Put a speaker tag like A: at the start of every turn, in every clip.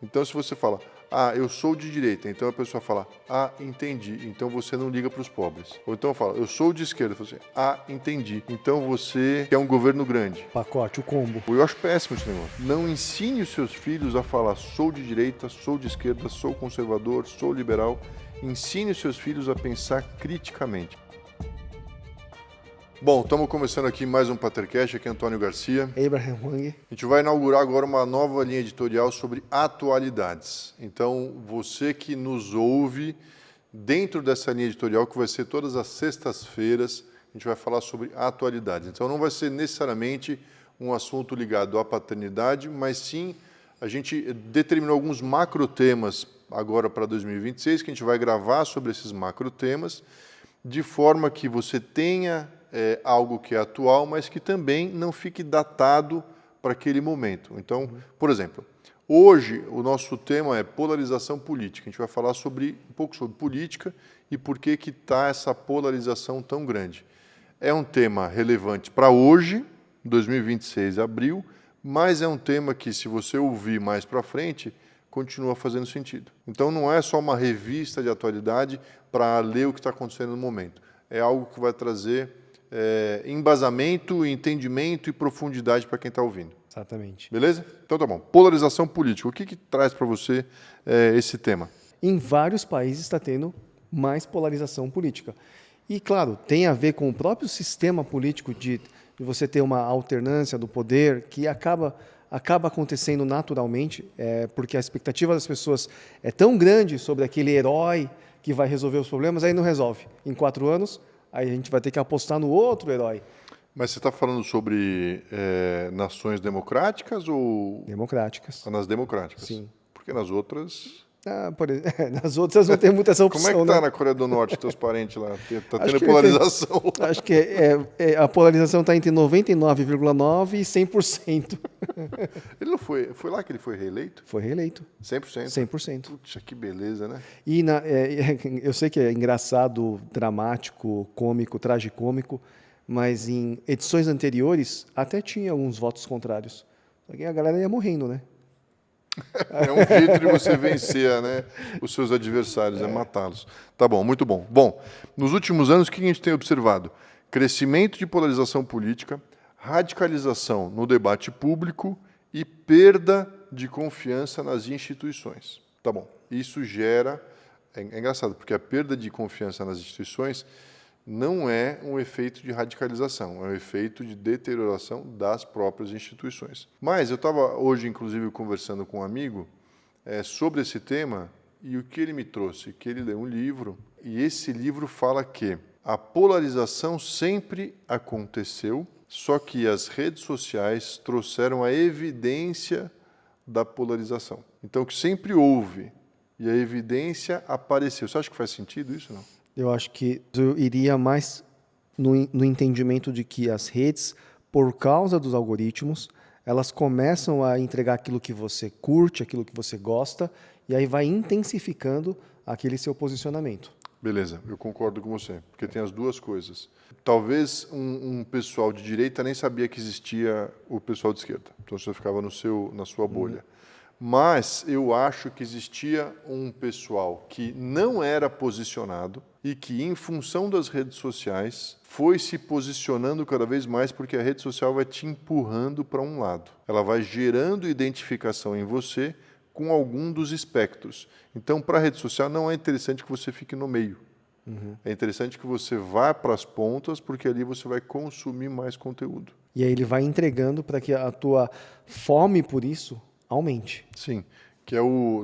A: Então, se você fala, eu sou de direita, então a pessoa fala, entendi, então você não liga para os pobres. Ou então fala, eu sou de esquerda, eu falo assim, entendi, então você quer um governo grande.
B: Pacote, o combo.
A: Eu acho péssimo esse negócio. Não ensine os seus filhos a falar, sou de direita, sou de esquerda, sou conservador, sou liberal. Ensine os seus filhos a pensar criticamente. Bom, estamos começando aqui mais um Patercast, aqui é Antônio Garcia.
B: Abraham Wang.
A: A gente vai inaugurar agora uma nova linha editorial sobre atualidades. Então, você que nos ouve, dentro dessa linha editorial, que vai ser todas as sextas-feiras, a gente vai falar sobre atualidades. Então, não vai ser necessariamente um assunto ligado à paternidade, mas sim, a gente determinou alguns macrotemas agora para 2026, que a gente vai gravar sobre esses macrotemas, de forma que você tenha algo que é atual, mas que também não fique datado para aquele momento. Então, por exemplo, hoje o nosso tema é polarização política. A gente vai falar um pouco sobre política e por que está essa polarização tão grande. É um tema relevante para hoje, 2026, abril, mas é um tema que, se você ouvir mais para frente, continua fazendo sentido. Então, não é só uma revista de atualidade para ler o que está acontecendo no momento. É algo que vai trazer embasamento, entendimento e profundidade para quem está ouvindo.
B: Exatamente.
A: Beleza? Então tá bom. Polarização política. O que traz para você esse tema?
B: Em vários países está tendo mais polarização política. E, claro, tem a ver com o próprio sistema político de você ter uma alternância do poder que acaba acontecendo naturalmente, porque a expectativa das pessoas é tão grande sobre aquele herói que vai resolver os problemas, aí não resolve. Em 4 anos, aí a gente vai ter que apostar no outro herói.
A: Mas você está falando sobre nações democráticas ou...
B: Democráticas.
A: Nas democráticas?
B: Sim.
A: Porque nas outras...
B: nas outras não tem muita essa opção.
A: Como é que está,
B: né?
A: Na Coreia do Norte, teus parentes lá? Está
B: Acho
A: tendo
B: que
A: polarização.
B: Acho que a polarização está entre 99,9% e 100%.
A: Ele não foi lá que ele foi reeleito?
B: Foi reeleito.
A: 100%?
B: 100%.
A: Puxa, que beleza, né?
B: E eu sei que é engraçado, dramático, cômico, tragicômico, mas em edições anteriores até tinha alguns votos contrários. Só que a galera ia morrendo, né?
A: É um jeito de você vencer, né, os seus adversários, matá-los. Tá bom, muito bom. Bom, nos últimos anos, o que a gente tem observado? Crescimento de polarização política, radicalização no debate público e perda de confiança nas instituições. Tá bom, isso gera... É engraçado, porque a perda de confiança nas instituições não é um efeito de radicalização, é um efeito de deterioração das próprias instituições. Mas eu estava hoje, inclusive, conversando com um amigo sobre esse tema, e o que ele me trouxe? Que ele leu um livro, e esse livro fala que a polarização sempre aconteceu, só que as redes sociais trouxeram a evidência da polarização. Então, que sempre houve, e a evidência apareceu. Você acha que faz sentido isso, não?
B: Eu acho que eu iria mais no entendimento de que as redes, por causa dos algoritmos, elas começam a entregar aquilo que você curte, aquilo que você gosta, e aí vai intensificando aquele seu posicionamento.
A: Beleza, eu concordo com você, porque tem as duas coisas. Talvez um pessoal de direita nem sabia que existia o pessoal de esquerda, então você ficava na sua bolha. Mas eu acho que existia um pessoal que não era posicionado e que, em função das redes sociais, foi se posicionando cada vez mais, porque a rede social vai te empurrando para um lado. Ela vai gerando identificação em você com algum dos espectros. Então, para a rede social, não é interessante que você fique no meio. É interessante que você vá para as pontas, porque ali você vai consumir mais conteúdo.
B: E aí ele vai entregando para que a tua fome por isso aumente.
A: Sim, que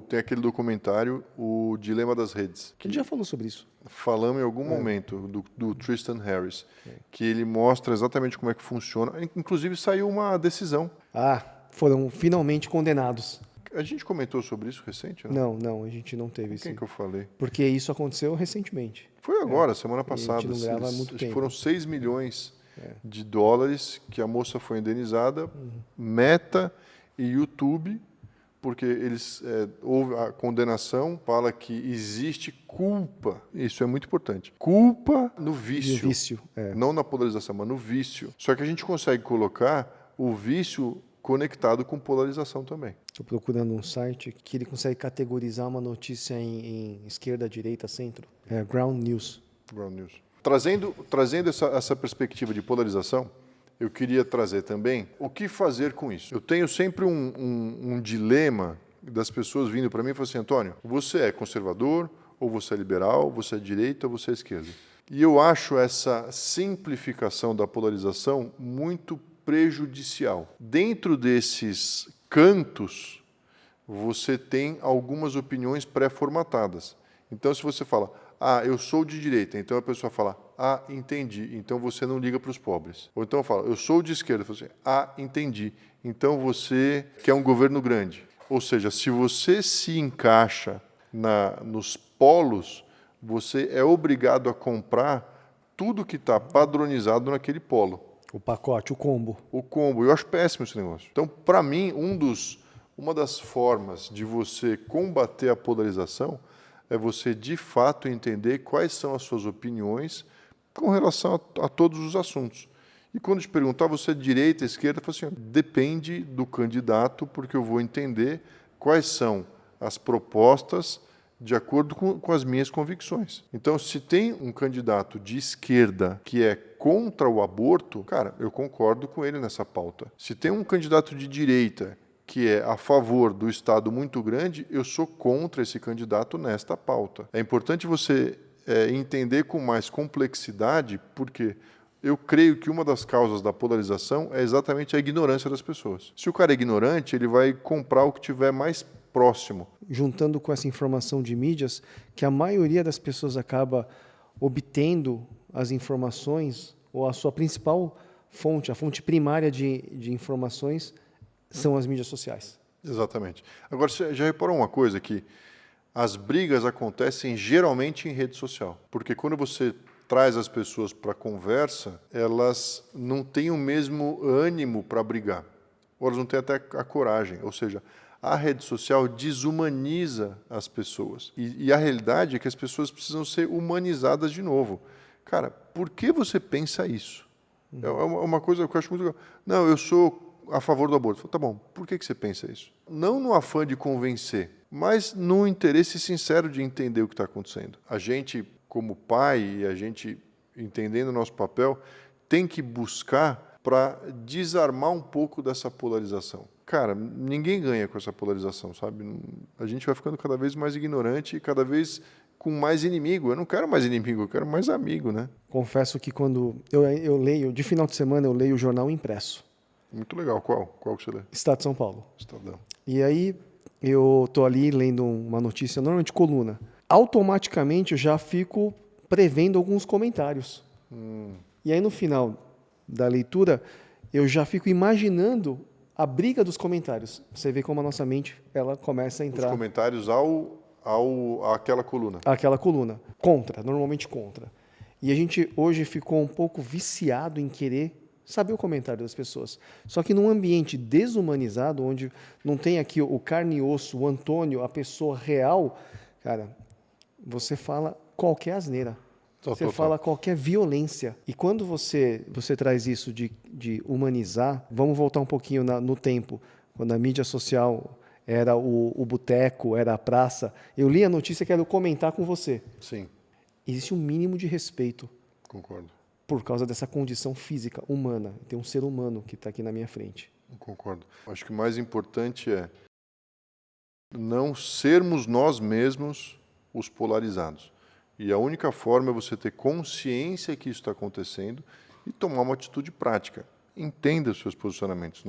A: tem aquele documentário, O Dilema das Redes.
B: A gente já falou sobre isso.
A: Falamos em algum momento do Tristan Harris, que ele mostra exatamente como é que funciona. Inclusive saiu uma decisão.
B: Foram finalmente condenados.
A: A gente comentou sobre isso recente? Não,
B: não, a gente não teve isso.
A: Quem que eu falei?
B: Porque isso aconteceu recentemente.
A: Foi agora, semana passada.
B: A gente não grava há muito tempo.
A: Foram 6 milhões de dólares que a moça foi indenizada, Meta e YouTube, porque houve a condenação, fala que existe culpa, isso é muito importante, culpa no vício,
B: vício
A: não na polarização, mas no vício. Só que a gente consegue colocar o vício conectado com polarização também.
B: Estou procurando um site que ele consegue categorizar uma notícia em esquerda, direita, centro. É Ground News.
A: Ground News. Trazendo essa perspectiva de polarização, eu queria trazer também o que fazer com isso. Eu tenho sempre um dilema das pessoas vindo para mim e falando assim, Antônio, você é conservador, ou você é liberal, você é direita, ou você é esquerda. E eu acho essa simplificação da polarização muito prejudicial. Dentro desses cantos, você tem algumas opiniões pré-formatadas. Então, se você fala, eu sou de direita, então a pessoa fala, entendi, então você não liga para os pobres. Ou então fala, eu sou de esquerda, você, entendi, então você quer um governo grande. Ou seja, se você se encaixa nos polos, você é obrigado a comprar tudo que está padronizado naquele polo.
B: O pacote, o combo.
A: O combo. Eu acho péssimo esse negócio. Então, para mim, uma das formas de você combater a polarização é você, de fato, entender quais são as suas opiniões com relação a todos os assuntos. E quando te perguntar, você é direita, esquerda, fala assim, depende do candidato, porque eu vou entender quais são as propostas de acordo com as minhas convicções. Então, se tem um candidato de esquerda que é contra o aborto, cara, eu concordo com ele nessa pauta. Se tem um candidato de direita que é a favor do Estado muito grande, eu sou contra esse candidato nesta pauta. É importante você entender com mais complexidade, porque eu creio que uma das causas da polarização é exatamente a ignorância das pessoas. Se o cara é ignorante, ele vai comprar o que tiver mais próximo.
B: Juntando com essa informação de mídias, que a maioria das pessoas acaba obtendo as informações, ou a sua principal fonte, a fonte primária de informações, são as mídias sociais.
A: Exatamente. Agora, você já reparou uma coisa, que as brigas acontecem geralmente em rede social, porque quando você traz as pessoas para a conversa, elas não têm o mesmo ânimo para brigar, ou elas não têm até a coragem, ou seja, a rede social desumaniza as pessoas. E a realidade é que as pessoas precisam ser humanizadas de novo. Cara, por que você pensa isso? É uma coisa que eu acho muito legal. Não, eu sou a favor do aborto. Tá bom, por que você pensa isso? Não no afã de convencer, mas no interesse sincero de entender o que está acontecendo. A gente, como pai, e a gente entendendo o nosso papel, tem que buscar para desarmar um pouco dessa polarização. Cara, ninguém ganha com essa polarização, sabe? A gente vai ficando cada vez mais ignorante e cada vez com mais inimigo. Eu não quero mais inimigo, eu quero mais amigo, né?
B: Confesso que quando eu leio, de final de semana, eu leio o jornal impresso.
A: Muito legal. Qual que você lê?
B: Estado de São Paulo.
A: Estadão.
B: E aí eu estou ali lendo uma notícia, normalmente coluna. Automaticamente eu já fico prevendo alguns comentários. E aí no final da leitura eu já fico imaginando a briga dos comentários. Você vê como a nossa mente ela começa a entrar.
A: Os comentários àquela coluna.
B: Aquela coluna. Contra, normalmente contra. E a gente hoje ficou um pouco viciado em querer saber o comentário das pessoas. Só que num ambiente desumanizado, onde não tem aqui o carne e osso, o Antônio, a pessoa real, cara, você fala qualquer asneira. Você fala qualquer violência. E quando você traz isso de humanizar, vamos voltar um pouquinho no tempo, quando a mídia social era o boteco, era a praça. Eu li a notícia e quero comentar com você.
A: Sim.
B: Existe um mínimo de respeito.
A: Concordo.
B: Por causa dessa condição física, humana. Tem um ser humano que está aqui na minha frente.
A: Concordo. Acho que o mais importante é não sermos nós mesmos os polarizados. E a única forma é você ter consciência que isso está acontecendo e tomar uma atitude prática. Entenda os seus posicionamentos.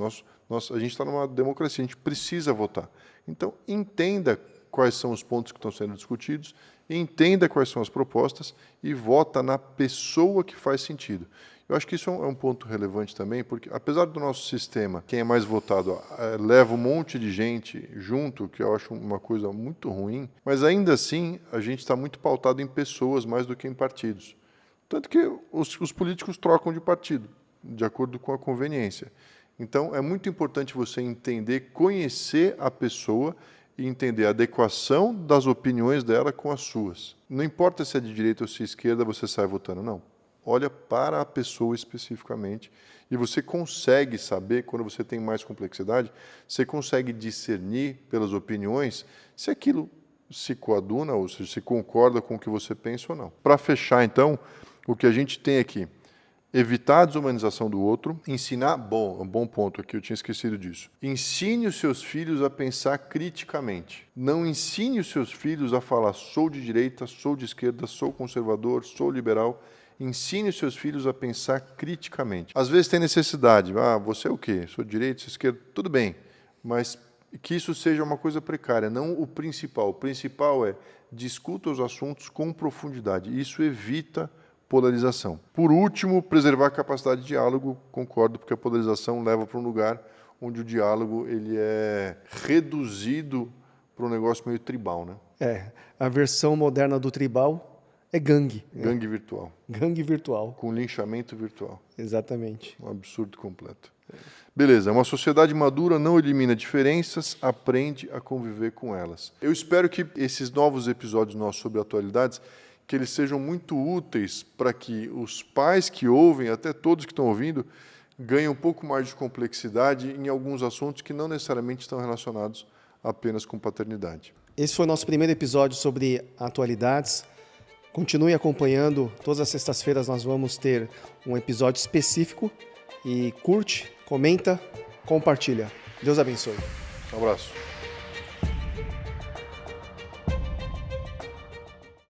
A: A gente está numa democracia, a gente precisa votar. Então, entenda quais são os pontos que estão sendo discutidos, entenda quais são as propostas e vota na pessoa que faz sentido. Eu acho que isso é um ponto relevante também, porque apesar do nosso sistema, quem é mais votado leva um monte de gente junto, que eu acho uma coisa muito ruim, mas ainda assim a gente está muito pautado em pessoas mais do que em partidos. Tanto que os políticos trocam de partido, de acordo com a conveniência. Então é muito importante você entender, conhecer a pessoa e entender a adequação das opiniões dela com as suas. Não importa se é de direita ou se é de esquerda, você sai votando, não. olha para a pessoa especificamente e você consegue saber, quando você tem mais complexidade, você consegue discernir pelas opiniões se aquilo se coaduna, ou seja, se concorda com o que você pensa ou não. Para fechar, então, o que a gente tem aqui, evitar a desumanização do outro, ensinar, um bom ponto aqui, eu tinha esquecido disso. Ensine os seus filhos a pensar criticamente. Não ensine os seus filhos a falar sou de direita, sou de esquerda, sou conservador, sou liberal. Ensine os seus filhos a pensar criticamente. Às vezes tem necessidade, você é o quê? Sou de direita, sou de esquerda, tudo bem, mas que isso seja uma coisa precária, não o principal. O principal é discuta os assuntos com profundidade. Isso evita polarização. Por último, preservar a capacidade de diálogo, concordo, porque a polarização leva para um lugar onde o diálogo ele é reduzido para um negócio meio tribal, né?
B: A versão moderna do tribal é gangue.
A: Gangue virtual.
B: Gangue virtual.
A: Com linchamento virtual.
B: Exatamente.
A: Um absurdo completo. Beleza, uma sociedade madura não elimina diferenças, aprende a conviver com elas. Eu espero que esses novos episódios nossos sobre atualidades, que eles sejam muito úteis para que os pais que ouvem, até todos que estão ouvindo, ganhem um pouco mais de complexidade em alguns assuntos que não necessariamente estão relacionados apenas com paternidade.
B: Esse foi o nosso primeiro episódio sobre atualidades. Continue acompanhando, todas as sextas-feiras nós vamos ter um episódio específico e curte, comenta, compartilha. Deus abençoe.
A: Um abraço.